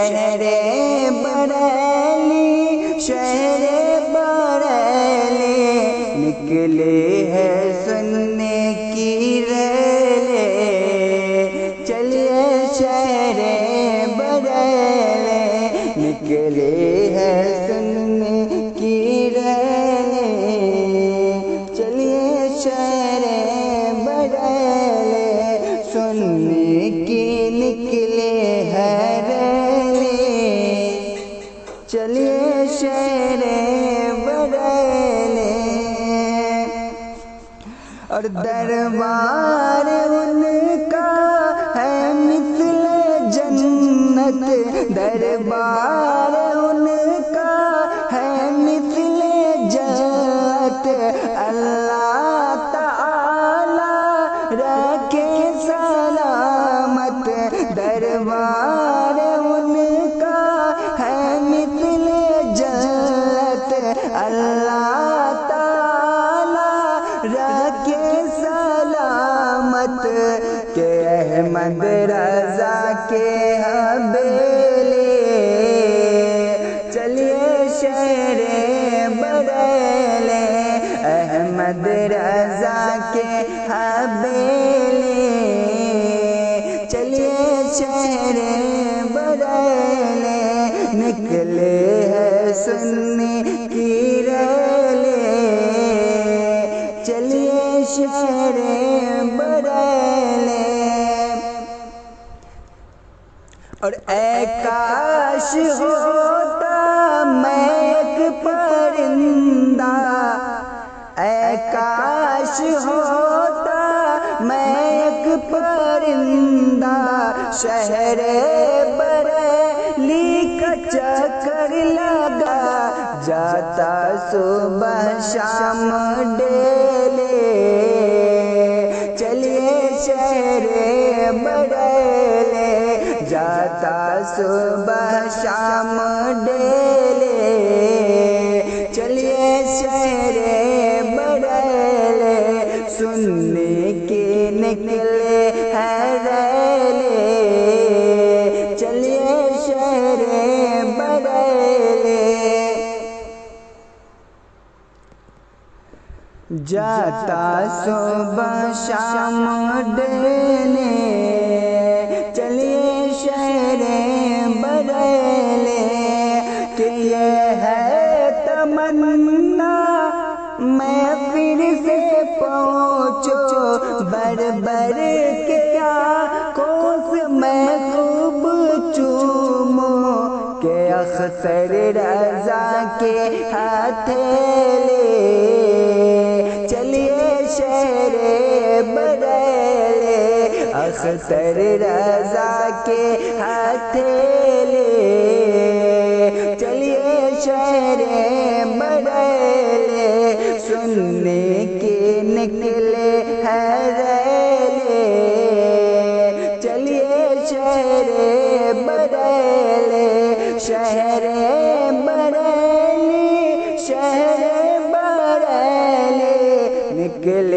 شہر بریلی شہر بریلی نکلے ہے سننے کی ریلے چلیے شہر بریلی نکلے ہے سننے کی ریلے چلیے شہر بریلی سننے کی نکلے ہے ریلے چلیے شہر بریلی اور دربار ان کا ہے مثل جنت دربار ان کا ہے مثل جنت اللہ تعالی رکھے سلامت دربار ان کا ہے مثل جنت اللہ تعالی رکھے سلامت کہ احمد رضا کے حویلی چلیے شہر بریلی احمد رضا کے حویلی چلیے شہر بریلی نکلے ہے سننے کی ریلے چلیے شہر بریلی اور اے کاش ہوتا میں ایک پرندہ اے کاش ہوتا میں ایک پرندہ شہر بریلی کا چکر لگا جاتا صبح شام ڈیلے چلیے شہر بریلی جاتا صبح شام ڈیلے چلیے شہر بریلی سننے کے نکلے ہے ریلے چلیے شہر بریلی جاتا صبح شام ڈیلے چلیے شہر بریلی کہ یہ ہے تمنا میں پھر سے پہنچو بر بر کے آنکھوں سے میں خوب چوموں کہ اختر رضا کے ہتھیلے چلیے شہر بریلی اختر رضا کے ہتھیلے چلیے شہر بریلی سننے کے نکلے ہے ریلے چلیے شہر بریلی شہر بریلی شہر بریلی نکلے